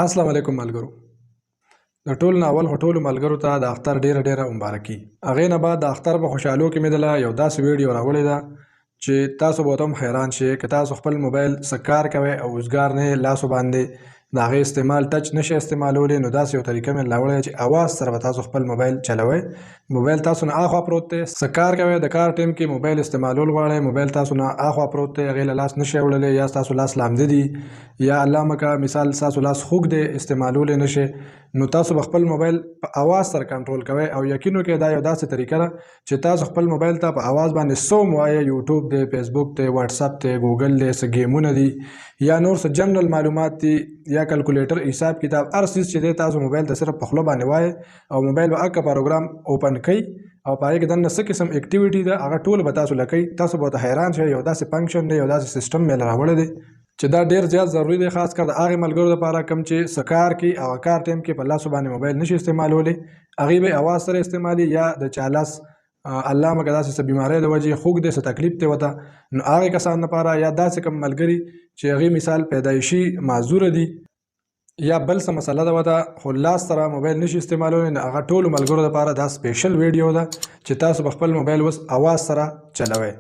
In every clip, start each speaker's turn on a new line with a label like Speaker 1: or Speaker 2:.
Speaker 1: السلام علیکم ملګرو. د ټول نه اول ټولو ملګرو ته د اختر ډیره مبارکي. هغې نه بعد د اختر په خوشحالو کې مې دله یو داسې ویډیو راوړې ده چې تاسو به هم حیران شئ که تاسو خپل موبایل څه کار کوئ او اوزګار نه یې لاسو باندې د هغې استعمال ټچ نشئ استعمالولی، نو داسې یو طریقه مې راوړې ده چې اواز سره به تاسو خپل موبایل چلوئ. موبایل تاسو نه اخوا پروت دی، څه کار کوئ د کار ټیم کې موبایل استعمالول غواړئ، موبایل تاسو نه اخوا پروت دی، هغې له لاس نشئ وړلی، یا ستاسو لاس لامده دي، یا الله مکه مثال ستاسو لاس خوږ دی استعمالولی نشئ، نو تاسو به خپل موبایل په اواز سره کنټرول کوئ. او یقین وکړئ دا یو داسې طریقه ده چې تاسو خپل موبایل ته په اواز باندې څه هم ووایئ، یوټیوب دی، فیسبوک دی، واتساپ دی، ګوګل دی، څه ګیمونه دي، یا نور څه جنرال معلومات دي، یا کلکولیټر، حساب کتاب، هر څیز چې دی تاسو موبایل ته صرف په خوله باندې وایئ او موبایل به هکه پروګرام اوپن کوي او په هغې کې دننه څه قسم اکټیویټي ده هغه ټول به تاسو له کوي. تاسو به ورته حیران شئ، یو داسې فنکشن دی، یو داسې سیسټم مې له راوړی دی چې دا ډیر زیات ضروری دی، خاص کر د هغې ملګرو لپاره کوم چې څه کار کوي او کار ټایم کې په لاسو باندې موبایل نشي استعمالولی، هغې به اواز سره استعمالي، یا د چا لاس الله مګه داسې څه بیمارۍ د وجې خوږ دی، څه تکلیف دی ورته، نو هغې کسانو لپاره، یا داسې کوم ملګري چې هغې مثال پیدایشي معذوره دي یا بل څه مسله ده ورته خو لاس سره موبایل نشي استعمالولی، نو هغه ټولو ملګرو لپاره دا سپیشل ویډیو ده چې تاسو به خپل موبایل اوس اواز سره چلوئ.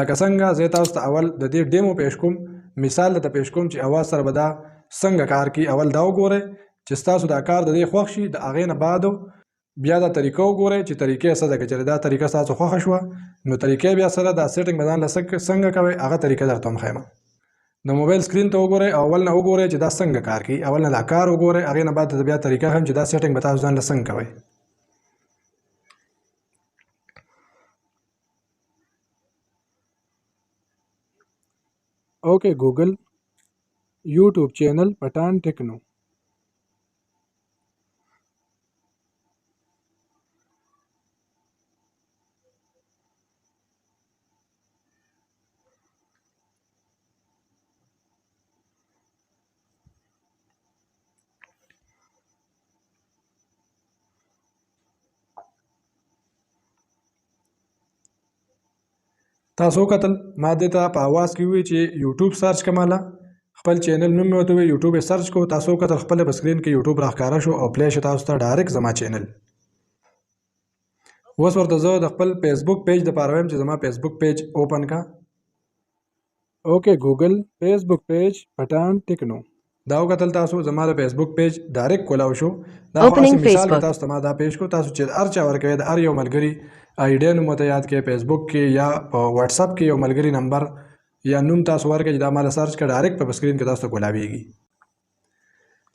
Speaker 1: لکه څنګه زه تاسو ته اول د دې ډیمو پیش کوم، مثال درته پیش کوم چې اواز سره به دا څنګه کار کوي. اول دا وګورئ چې ستاسو دا کار د دې خوښ شي، د هغې نه بعد بیا دا طریقه وګورئ چې طریقې څه ده. که چېرې دا طریقه ستاسو خوښه شوه نو طریقې بیا سره دا سیټنګ به ځان له څنګه کوئ هغه طریقه درته هم ښیم. د موبایل سکرین ته وګورئ او اول نه وګورئ چې دا څنګه کار کوي، اول نه دا کار وګورئ، هغې نه بعد بیا طریقه ښیم چې دا سیټنګ به تاسو ځان له څنګه کوئ. اوکې ګوګل یوټیوب چینل پټان ټیکنو. تاسو وکتل ما دې ته په اواز کې وویل چې یوټیوب سرچ کړه، ماله خپل چینل نوم مې ورته وویل، یوټیوب یې سرچ کړو، تاسو وکتل خپله په سکرین کې یوټیوب راښکاره شو او پلی شو تاسو ته ډایرکټ زما چینل. اوس ورته زه د خپل فیسبوک پیج دپاره وایم چې زما فیسبوک پیج اوپن کا. اوکې ګوګل فیسبوک پیج پټان ټیکنو. دا وکتل تاسو زما د فیسبوک پیج ډایرکټ کولاو شو. دا خو هسې مثال کې تاسو ته ما دا پیش کړو، تاسو چې هر چا ورکوئ د هر یو ملګري آیډیا نوم ورته یاد کړئ، فیسبوک کې یا په واتساپ کې یو ملګري نمبر یا نوم تاسو ورکړئ چې دا ماله سرچ کړه، ډایرکټ په سکرین کې تاسو ته کولاویږي.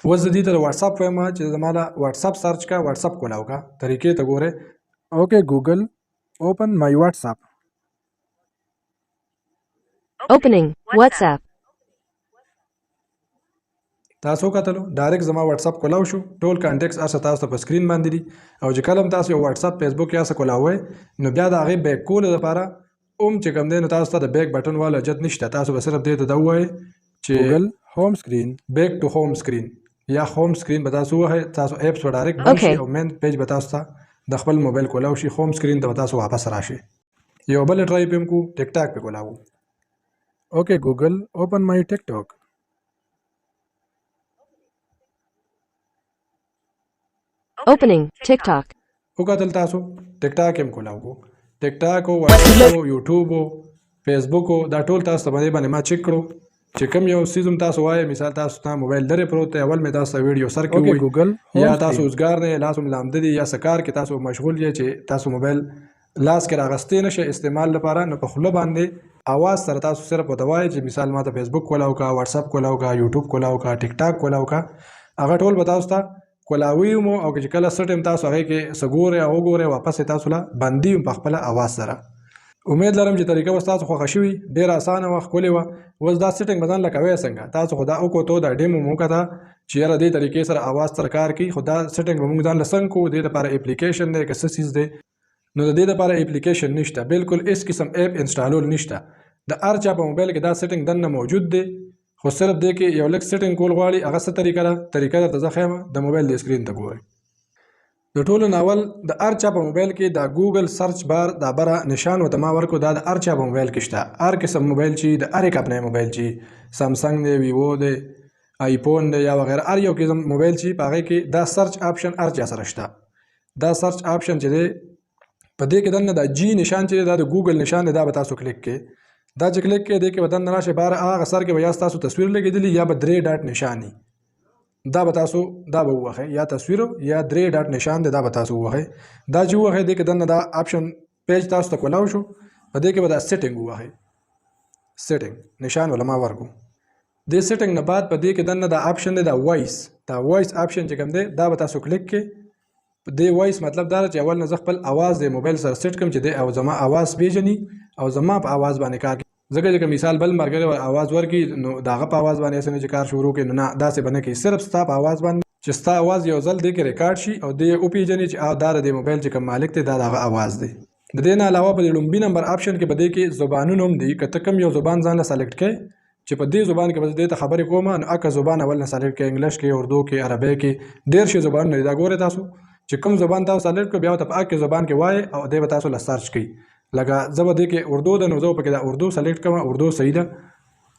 Speaker 1: اوس زه دې ته د واتساپ وایم چې زما له واتساپ سرچ کړه، واتساپ کولاو کا، طریقې ته ګورئ. اوکې ګوګل اوپن مای واتساپ.
Speaker 2: Opening WhatsApp.
Speaker 1: تاسو کتلو ډایرکټ زما واتساپ کولاو شو، ټول کانټیکټس هر څه تاسو ته په سکرین باندې دي، او چې کله هم تاسو یو واتساپ فیسبوک یا څه کولاوئ نو بیا د هغې بیک کولو لپاره اوم چې کوم دی نو تاسو ته د بیک بټن والا حاجت نشته، تاسو به صرف دې ته دا ووایئ چې ګوګل هوم سکرین بیک ټو هوم سکرین یا هوم سکرین به تاسو ووهئ، تاسو ایپس به ډایرکټ بند شي او مین پیج به تاسو ته د خپل موبایل کولاو شي، هوم سکرین ته به تاسو واپس راشئ. یو بل ټرای پې هم کو، ټیک ټاک پې کولاو. اوکې ګوګل اوپن مای ټیک ټاک.
Speaker 2: Opening TikTok.
Speaker 1: وکتل تاسو ټیک ټاک هم کولاو کو، ټیک ټاک او واتساپ او یوټیوب او فیسبوک او دا ټول تاسو ته باندې ما چیک کړو چې کوم یو څیز هم تاسو وایئ، مثال تاسو ته موبایل لرې پروت دی، اول مې تاسو ته ویډیو سر کې ووایي ګوګل، یا تاسو اوزګار نه یې، لاس هم لامده دي، یا څه کار کې تاسو مشغول یې چې تاسو موبایل لاس کې راغستې نه شئ استعمال لپاره، نو په خوله باندې اواز سره تاسو صرف ورته وایئ چې مثال ما ته فیسبوک کولاو کا، واتساپ کولاو کا، یوټیوب کولاو کا، ټیک ټاک کولاو کا، هغه ټول به تاسو ته کولاوي مو، او چې کله څه ټایم تاسو هغې کې څه ګورئ او وګورئ واپس یې تاسو له بندي په خپله اواز سره. امید لرم چې طریقه به ستاسو خوښه شوي، ډېره اسانه وه، ښکلې وه. اوس دا سیټنګ به ځان له کوئ څنګه، تاسو خو دا وکتو دا ډیمو مو وکته چې یاره دې طریقې سره اواز سره کار کوي، خو دا سیټنګ به موږ ځان له څنګه کوو، دې دپاره اپلیکیشن دی که څه څیز دی، نو د دې دپاره اپلیکیشن نشته، بالکل هېڅ قسم اپ انسټالول نشته. د هر چا په موبایل کې دا سیټنګ دننه موجود دی، خو صرف دې کې یو لږ سیټنګ کول غواړي. هغه څه طریقه ده، طریقه درته زه ښیم، د موبایل د سکرین ته ګورئ. د ټولو نه اول د هر چا په موبایل کې دا ګوګل سرچ بار دا بره نشان ورته ما ورکړو، دا د هر چا په موبایل کې شته، هر قسم موبایل چې د هرې کمپنۍ موبایل چې سامسنګ دی، ویوو دی آیفون دی یا وغیره هر یو قسم موبایل چې په هغې کې دا سرچ آپشن هر چا سره شته. دا سرچ آپشن چې دی په دې کې دننه دا جی نشان چې دی دا د ګوګل نشان دی، دا به تاسو کلیک کې. دا چې کلیک کې دې کې به دننه راشي بار هغه سر کې به یا ستاسو تصویر لګېدلی یا به 3 ډاټ نشاني، دا به تاسو دا به ووهئ، یا تصویر یا 3 ډاټ نشان دی دا به تاسو ووهئ. دا چې ووهئ دې کې دننه دا آپشن پیج تاسو ته کولاو شو، په دې کې به دا سیټینګ ووهئ. سیټینګ نشان ولا ما ورکو. دې سیټینګ نه بعد په دې کې دننه دا آپشن دی دا وایس، دا وایس آپشن چې کوم دی دا به تاسو کلیک کې. دې وایس مطلب دا چې اول نه زه خپل आवाज د موبایل سره سیټ کړم چې دی او زما आवाज پیژني او زما په आवाज باندې کار کوي. ځکه چې مثال بل مرګره आवाज ورکي نو داغه په आवाज باندې اسنه چې کار شروع کړي، نو نه داسې بنه کې صرف ستا په आवाज باندې چې ستا आवाज یو ځل دی کې ریکارډ شي او دې او پیژني چې او دا د موبایل چې کوم مالک دی دا دغه आवाज دی. د دې نه علاوه په لومبي نمبر آپشن کې بده کې زبانونو هم دي، کته کم یو زبان ځان له سلیکټ کړئ چې په دې زبان کې بس دې ته خبرې کوم نو اکه زبان اول نه سلیکټ کړئ، انګلیش کې، اردو کې، عربی کې، ډېر شي زبان نه دا ګوره تاسو چې کوم زبان تاسو سلیکټ کړئ بیا ته په اکه زبان کې وای او دې به تاسو له سرچ کړئ. لکه زه به دې کې اردو د نو زه په کې دا اردو سلیکټ کوم، اردو صحیح ده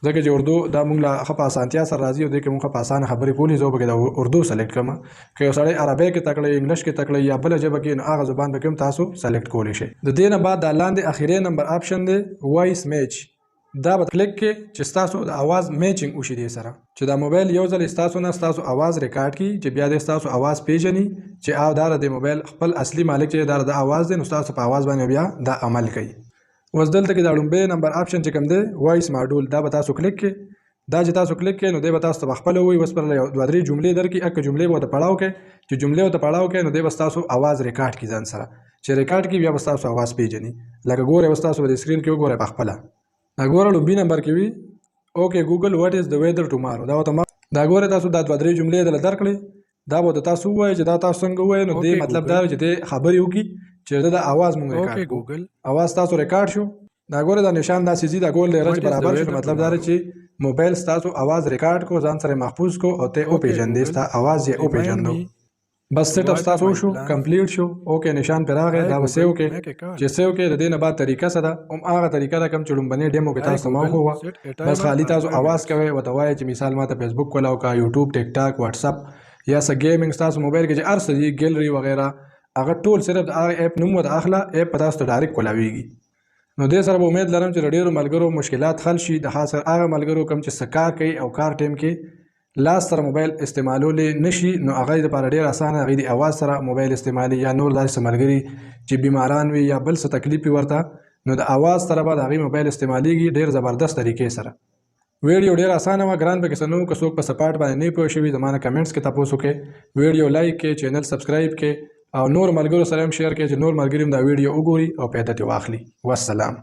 Speaker 1: ځکه چې اردو دا موږ له ښه په اسانتیا سره راځي او دې کې موږ په اسانه خبرې کولې، زه به کې دا اردو سلیکټ کوم. که یو سړی عربی کې تکړه، انګلیش کې تکړه یا بله ژبه کې نو هغه زبان به کوم تاسو سلیکټ کولی شئ. د دې نه بعد دا لاندې اخري نمبر آپشن دی وایس میچ، دا به کلیک کې چې ستاسو د आवाज میچینګ وشي دې سره، چې دا موبایل یو ځل ستاسو نه ستاسو आवाज ریکارډ کړي چې بیا دې ستاسو आवाज پیژني چې او دا د موبایل خپل اصلي مالک چې دا د आवाज دی نو ستاسو په आवाज باندې بیا دا عمل کوي. اوس دلته کې دا لومبی نمبر آپشن چې کوم دی وایس ماډول، دا به تاسو کلیک کې. دا چې تاسو کلیک کې نو دی به تاسو ته خپل وي اوس پر یو دوه درې جملې درکې، اکه جملې به ته پړاو کې چې جملې ته پړاو کې نو دی به تاسو आवाज ریکارډ کی ځان سره، چې ریکارډ کی بیا به تاسو आवाज پیژني. لکه ګوره به تاسو د سکرین کې وګورئ په خپل. دا ګوره لومبي نمبر کې وي اوکې ګوګل واټ از د ویدر ټومارو، دا ته دا ګوره تاسو دا دوه درې جملې دل درکړي، دا به تاسو وایي چې دا تاسو څنګه وایي نو دې مطلب دا چې دې خبرې وکړي چې دا आवाज مونږ ریکارډ کوو، आवाज تاسو ریکارډ شو. دا ګوره دا نشان دا سيزي دا ګول لري چې برابر شو، مطلب دا چې موبایل تاسو आवाज ریکارډ کو، ځان سره محفوظ کو او ته او پیژندې ستا आवाज یې او پیژندو. بس سیټ اپ تاسو شو کمپلیټ شو، اوکې نشان پر راغی، دا وسیو کې چې سیو کې د دې نه بعد طریقه څه ده هغه طریقه دا کوم چې لومبني ډیمو کې تاسو ما هو بس خالی تاسو आवाज کوي وته وایي چې مثال ماته فیسبوک کولاو کا، یوټیوب، ټیک ټاک، واتس اپ یا س گیمینګ تاسو موبایل کې چې ارسه دی ګیلری وغیرہ هغه ټول صرف د هغه اپ نوم د اخلا اپ تاسو ته ډایرکټ کولاویږي. نو دې سره به امید لرم چې ډېرو ملګرو مشکلات حل شي، د خاص هغه ملګرو کوم چې سکار کوي او کار ټیم کې لاس سره موبایل استعمالول نشي نو هغه لپاره ډېر اسانه هغه د आवाज سره موبایل استعمالي یا نور داسې ملګري چې بیماران وي یا بل څه تکلیف ورته نو د आवाज سره به هغه موبایل استعماليږي ډېر زبردست طریقې سره. ویډیو ډېر اسانه و، ګران به کې سنو که څوک په سپارټ باندې نه پوه شوي زمانه کمنټس کې تاسو کې ویډیو لایک کې، چینل سبسکرایب کې او نور ملګرو سره هم شیر کې چې نور ملګري دا ویډیو وګوري او پیدا ته واخلي. والسلام.